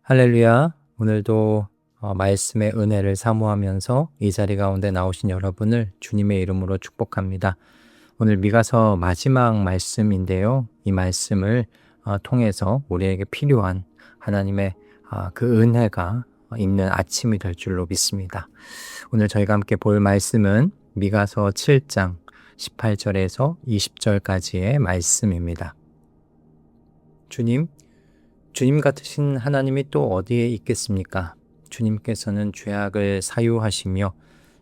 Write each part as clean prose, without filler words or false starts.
할렐루야. 오늘도 말씀의 은혜를 사모하면서 이 자리 가운데 나오신 여러분을 주님의 이름으로 축복합니다. 오늘 미가서 마지막 말씀인데요. 이 말씀을 통해서 우리에게 필요한 하나님의 그 은혜가 있는 아침이 될 줄로 믿습니다. 오늘 저희가 함께 볼 말씀은 미가서 7장 18절에서 20절까지의 말씀입니다. 주님 같으신 하나님이 또 어디에 있겠습니까? 주님께서는 죄악을 사유하시며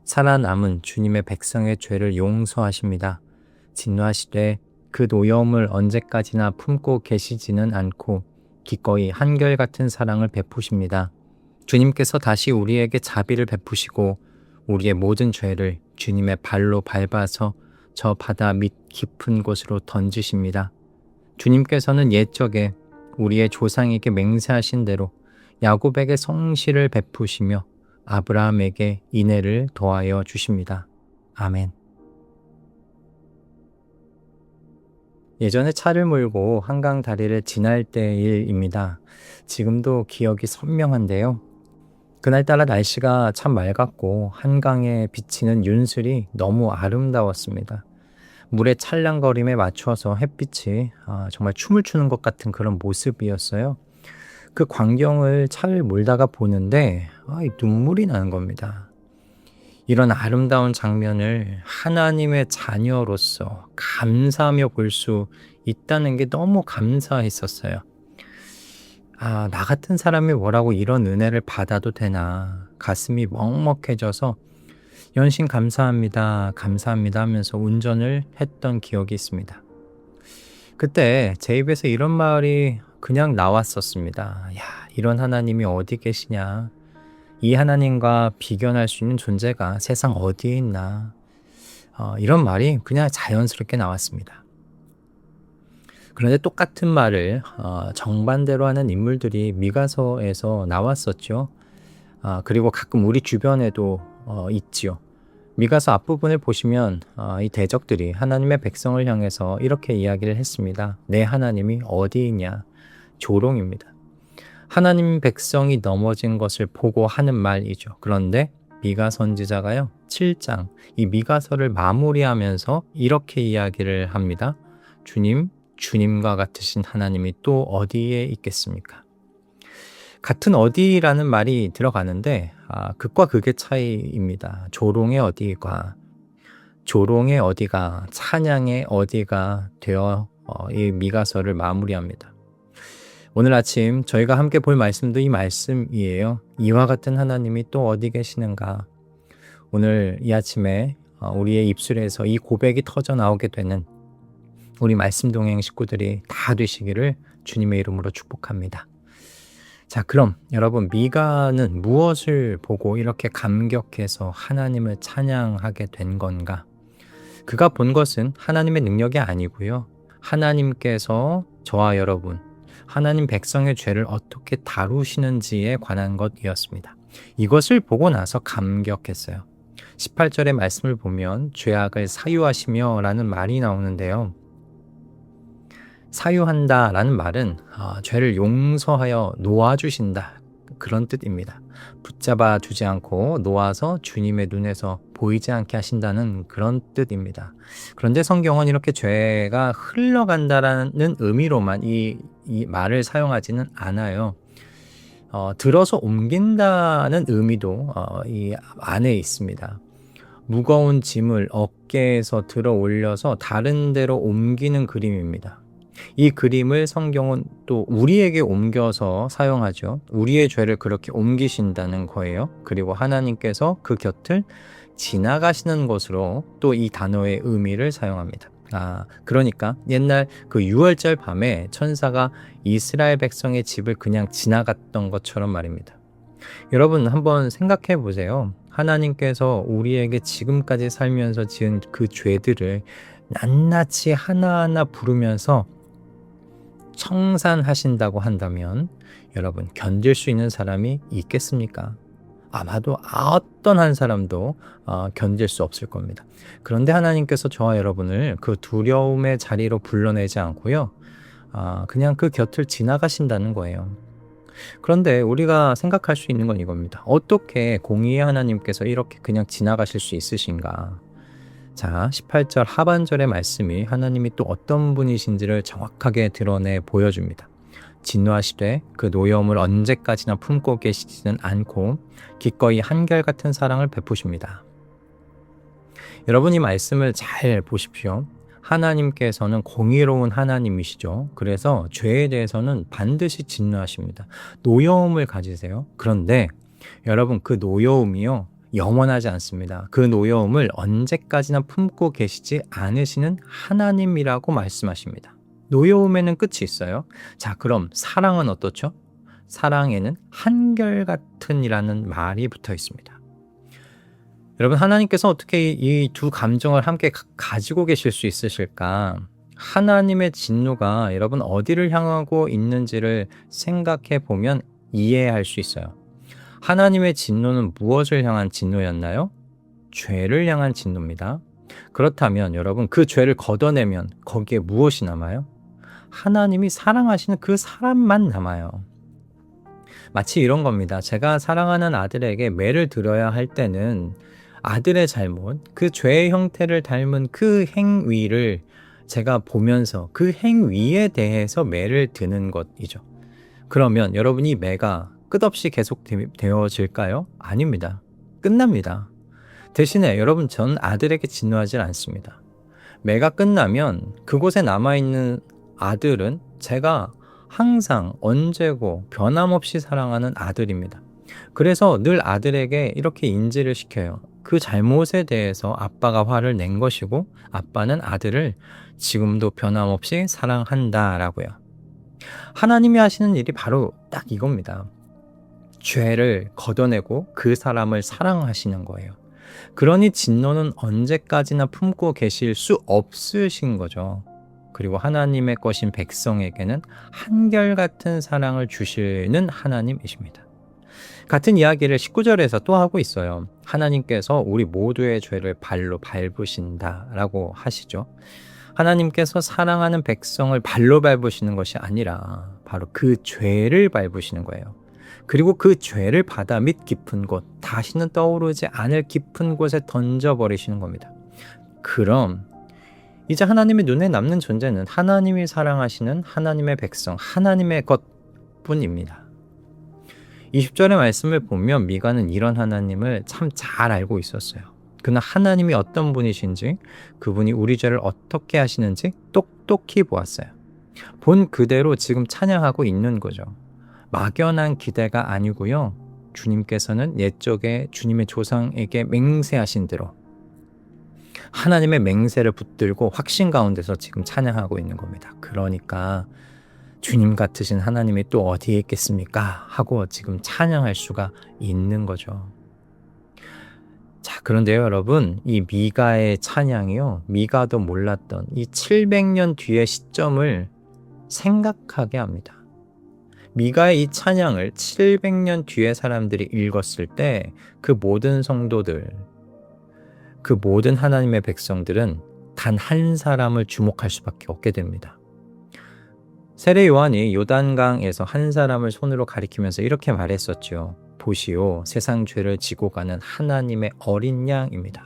살아남은 주님의 백성의 죄를 용서하십니다. 진노하시되 그 노여움을 언제까지나 품고 계시지는 않고 기꺼이 한결같은 사랑을 베푸십니다. 주님께서 다시 우리에게 자비를 베푸시고 우리의 모든 죄를 주님의 발로 밟아서 저 바다 밑 깊은 곳으로 던지십니다. 주님께서는 옛적에 우리의 조상에게 맹세하신 대로 야곱에게 성실을 베푸시며 아브라함에게 인애를 더하여 주십니다. 아멘. 예전에 차를 몰고 한강 다리를 지날 때의 일입니다. 지금도 기억이 선명한데요. 그날따라 날씨가 참 맑았고 한강에 비치는 윤슬이 너무 아름다웠습니다. 물의 찰랑거림에 맞춰서 햇빛이 정말 춤을 추는 것 같은 그런 모습이었어요. 그 광경을 차를 몰다가 보는데 눈물이 나는 겁니다. 이런 아름다운 장면을 하나님의 자녀로서 감사하며 볼 수 있다는 게 너무 감사했었어요. 나 같은 사람이 뭐라고 이런 은혜를 받아도 되나, 가슴이 먹먹해져서 연신 감사합니다, 감사합니다 하면서 운전을 했던 기억이 있습니다. 그때 제 입에서 이런 말이 그냥 나왔었습니다. 이런 하나님이 어디 계시냐? 이 하나님과 비견할 수 있는 존재가 세상 어디에 있나? 이런 말이 그냥 자연스럽게 나왔습니다. 그런데 똑같은 말을 정반대로 하는 인물들이 미가서에서 나왔었죠. 그리고 가끔 우리 주변에도 있지요. 미가서 앞부분을 보시면 이 대적들이 하나님의 백성을 향해서 이렇게 이야기를 했습니다. 내 하나님이 어디 있냐? 조롱입니다. 하나님 백성이 넘어진 것을 보고 하는 말이죠. 그런데 미가 선지자가요, 7장 이 미가서를 마무리하면서 이렇게 이야기를 합니다. 주님과 같으신 하나님이 또 어디에 있겠습니까? 같은 어디라는 말이 들어가는데 극과 극의 차이입니다. 조롱의 어디가, 조롱의 어디가, 찬양의 어디가 되어 이 미가서를 마무리합니다. 오늘 아침 저희가 함께 볼 말씀도 이 말씀이에요. 이와 같은 하나님이 또 어디 계시는가? 오늘 이 아침에 우리의 입술에서 이 고백이 터져 나오게 되는 우리 말씀 동행 식구들이 다 되시기를 주님의 이름으로 축복합니다. 자, 그럼 여러분, 미가는 무엇을 보고 이렇게 감격해서 하나님을 찬양하게 된 건가? 그가 본 것은 하나님의 능력이 아니고요. 하나님께서 저와 여러분, 하나님 백성의 죄를 어떻게 다루시는지에 관한 것이었습니다. 이것을 보고 나서 감격했어요. 18절의 말씀을 보면 죄악을 사유하시며 라는 말이 나오는데요. 사유한다 라는 말은 죄를 용서하여 놓아주신다, 그런 뜻입니다. 붙잡아 두지 않고 놓아서 주님의 눈에서 보이지 않게 하신다는 그런 뜻입니다. 그런데 성경은 이렇게 죄가 흘러간다라는 의미로만 이 말을 사용하지는 않아요. 들어서 옮긴다는 의미도 이 안에 있습니다. 무거운 짐을 어깨에서 들어 올려서 다른 데로 옮기는 그림입니다. 이 그림을 성경은 또 우리에게 옮겨서 사용하죠. 우리의 죄를 그렇게 옮기신다는 거예요. 그리고 하나님께서 그 곁을 지나가시는 것으로 또 이 단어의 의미를 사용합니다. 그러니까 옛날 그 유월절 밤에 천사가 이스라엘 백성의 집을 그냥 지나갔던 것처럼 말입니다. 여러분, 한번 생각해 보세요. 하나님께서 우리에게 지금까지 살면서 지은 그 죄들을 낱낱이 하나하나 부르면서 청산하신다고 한다면 여러분, 견딜 수 있는 사람이 있겠습니까? 아마도 어떤 한 사람도 견딜 수 없을 겁니다. 그런데 하나님께서 저와 여러분을 그 두려움의 자리로 불러내지 않고요, 그냥 그 곁을 지나가신다는 거예요. 그런데 우리가 생각할 수 있는 건 이겁니다. 어떻게 공의의 하나님께서 이렇게 그냥 지나가실 수 있으신가? 자, 18절 하반절의 말씀이 하나님이 또 어떤 분이신지를 정확하게 드러내 보여줍니다. 진노하시되 그 노여움을 언제까지나 품고 계시지는 않고 기꺼이 한결같은 사랑을 베푸십니다. 여러분, 이 말씀을 잘 보십시오. 하나님께서는 공의로운 하나님이시죠. 그래서 죄에 대해서는 반드시 진노하십니다. 노여움을 가지세요. 그런데 여러분, 그 노여움이요, 영원하지 않습니다. 그 노여움을 언제까지나 품고 계시지 않으시는 하나님이라고 말씀하십니다. 노여움에는 끝이 있어요. 자, 그럼 사랑은 어떻죠? 사랑에는 한결같은이라는 말이 붙어 있습니다. 여러분, 하나님께서 어떻게 이 두 감정을 함께 가지고 계실 수 있으실까? 하나님의 진노가 여러분 어디를 향하고 있는지를 생각해 보면 이해할 수 있어요. 하나님의 진노는 무엇을 향한 진노였나요? 죄를 향한 진노입니다. 그렇다면 여러분, 그 죄를 걷어내면 거기에 무엇이 남아요? 하나님이 사랑하시는 그 사람만 남아요. 마치 이런 겁니다. 제가 사랑하는 아들에게 매를 들어야 할 때는 아들의 잘못, 그 죄의 형태를 닮은 그 행위를 제가 보면서 그 행위에 대해서 매를 드는 것이죠. 그러면 여러분, 이 매가 끝없이 계속 되어질까요? 아닙니다. 끝납니다. 대신에 여러분, 전 아들에게 진노하지 않습니다. 매가 끝나면 그곳에 남아있는 아들은 제가 항상 언제고 변함없이 사랑하는 아들입니다. 그래서 늘 아들에게 이렇게 인지를 시켜요. 그 잘못에 대해서 아빠가 화를 낸 것이고 아빠는 아들을 지금도 변함없이 사랑한다라고요. 하나님이 하시는 일이 바로 딱 이겁니다. 죄를 걷어내고 그 사람을 사랑하시는 거예요. 그러니 진노는 언제까지나 품고 계실 수 없으신 거죠. 그리고 하나님의 것인 백성에게는 한결같은 사랑을 주시는 하나님이십니다. 같은 이야기를 19절에서 또 하고 있어요. 하나님께서 우리 모두의 죄를 발로 밟으신다라고 하시죠. 하나님께서 사랑하는 백성을 발로 밟으시는 것이 아니라 바로 그 죄를 밟으시는 거예요. 그리고 그 죄를 바다 밑 깊은 곳, 다시는 떠오르지 않을 깊은 곳에 던져버리시는 겁니다. 그럼 이제 하나님의 눈에 남는 존재는 하나님이 사랑하시는 하나님의 백성, 하나님의 것뿐입니다. 20절의 말씀을 보면 미가는 이런 하나님을 참 잘 알고 있었어요. 그는 하나님이 어떤 분이신지, 그분이 우리 죄를 어떻게 하시는지 똑똑히 보았어요. 본 그대로 지금 찬양하고 있는 거죠. 막연한 기대가 아니고요. 주님께서는 옛적에 주님의 조상에게 맹세하신 대로 하나님의 맹세를 붙들고 확신 가운데서 지금 찬양하고 있는 겁니다. 그러니까 주님 같으신 하나님이 또 어디에 있겠습니까? 하고 지금 찬양할 수가 있는 거죠. 자, 그런데요, 여러분, 이 미가의 찬양이요, 미가도 몰랐던 이 700년 뒤의 시점을 생각하게 합니다. 미가의 이 찬양을 700년 뒤에 사람들이 읽었을 때 그 모든 성도들, 그 모든 하나님의 백성들은 단 한 사람을 주목할 수밖에 없게 됩니다. 세례 요한이 요단강에서 한 사람을 손으로 가리키면서 이렇게 말했었죠. 보시오, 세상 죄를 지고 가는 하나님의 어린 양입니다.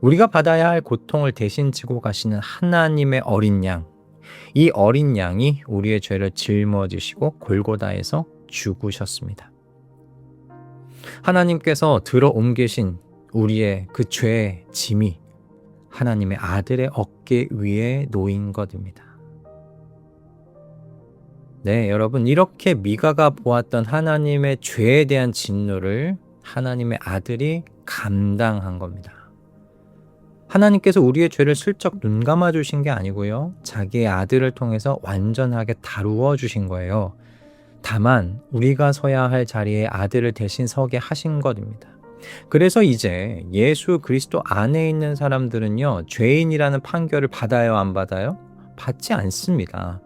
우리가 받아야 할 고통을 대신 지고 가시는 하나님의 어린 양, 이 어린 양이 우리의 죄를 짊어지시고 골고다에서 죽으셨습니다. 하나님께서 들어 옮기신 우리의 그 죄의 짐이 하나님의 아들의 어깨 위에 놓인 것입니다. 네, 여러분, 이렇게 미가가 보았던 하나님의 죄에 대한 진노를 하나님의 아들이 감당한 겁니다. 하나님께서 우리의 죄를 슬쩍 눈 감아 주신 게 아니고요. 자기의 아들을 통해서 완전하게 다루어 주신 거예요. 다만 우리가 서야 할 자리에 아들을 대신 서게 하신 것입니다. 그래서 이제 예수 그리스도 안에 있는 사람들은요, 죄인이라는 판결을 받아요, 안 받아요? 받지 않습니다.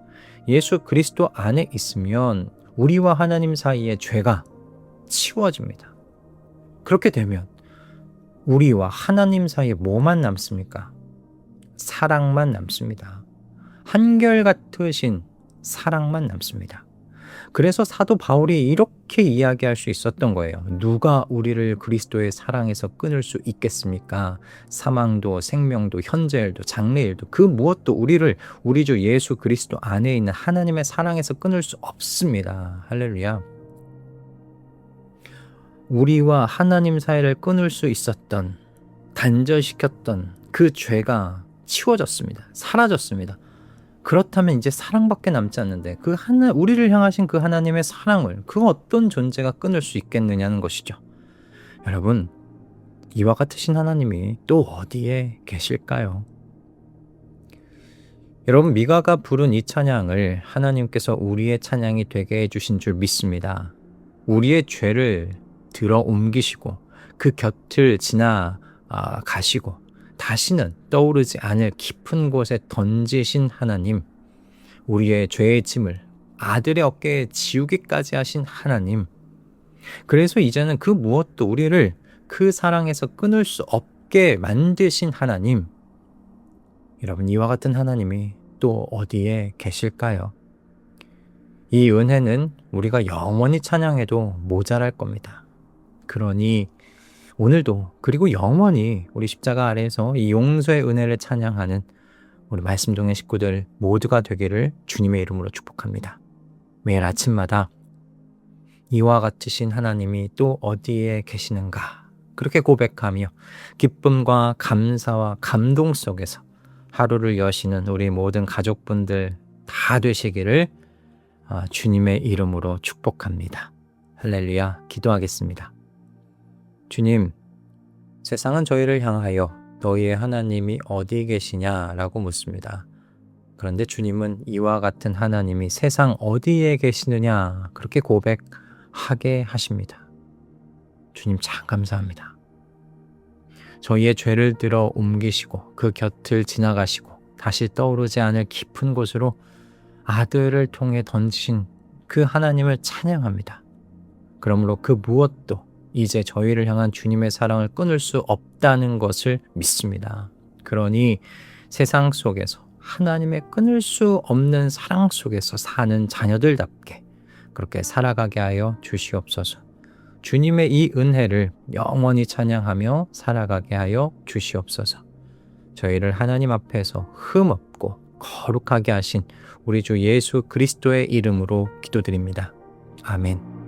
예수 그리스도 안에 있으면 우리와 하나님 사이의 죄가 치워집니다. 그렇게 되면 우리와 하나님 사이에 뭐만 남습니까? 사랑만 남습니다. 한결같으신 사랑만 남습니다. 그래서 사도 바울이 이렇게 이야기할 수 있었던 거예요. 누가 우리를 그리스도의 사랑에서 끊을 수 있겠습니까? 사망도 생명도 현재일도 장래일도 그 무엇도 우리를 우리 주 예수 그리스도 안에 있는 하나님의 사랑에서 끊을 수 없습니다. 할렐루야. 우리와 하나님 사이를 끊을 수 있었던, 단절시켰던 그 죄가 치워졌습니다. 사라졌습니다. 그렇다면 이제 사랑밖에 남지 않는데 우리를 향하신 그 하나님의 사랑을 그 어떤 존재가 끊을 수 있겠느냐는 것이죠. 여러분, 이와 같으신 하나님이 또 어디에 계실까요? 여러분, 미가가 부른 이 찬양을 하나님께서 우리의 찬양이 되게 해주신 줄 믿습니다. 우리의 죄를 들어 옮기시고 그 곁을 지나 가시고 다시는 떠오르지 않을 깊은 곳에 던지신 하나님, 우리의 죄의 짐을 아들의 어깨에 지우기까지 하신 하나님, 그래서 이제는 그 무엇도 우리를 그 사랑에서 끊을 수 없게 만드신 하나님, 여러분, 이와 같은 하나님이 또 어디에 계실까요? 이 은혜는 우리가 영원히 찬양해도 모자랄 겁니다. 그러니 오늘도 그리고 영원히 우리 십자가 아래에서 이 용서의 은혜를 찬양하는 우리 말씀동의 식구들 모두가 되기를 주님의 이름으로 축복합니다. 매일 아침마다 이와 같으신 하나님이 또 어디에 계시는가 그렇게 고백하며 기쁨과 감사와 감동 속에서 하루를 여시는 우리 모든 가족분들 다 되시기를 주님의 이름으로 축복합니다. 할렐루야. 기도하겠습니다. 주님, 세상은 저희를 향하여 너희의 하나님이 어디 계시냐라고 묻습니다. 그런데 주님은 이와 같은 하나님이 세상 어디에 계시느냐 그렇게 고백하게 하십니다. 주님 참 감사합니다. 저희의 죄를 들어 옮기시고 그 곁을 지나가시고 다시 떠오르지 않을 깊은 곳으로 아들을 통해 던지신 그 하나님을 찬양합니다. 그러므로 그 무엇도 이제 저희를 향한 주님의 사랑을 끊을 수 없다는 것을 믿습니다. 그러니 세상 속에서 하나님의 끊을 수 없는 사랑 속에서 사는 자녀들답게 그렇게 살아가게 하여 주시옵소서. 주님의 이 은혜를 영원히 찬양하며 살아가게 하여 주시옵소서. 저희를 하나님 앞에서 흠없고 거룩하게 하신 우리 주 예수 그리스도의 이름으로 기도드립니다. 아멘.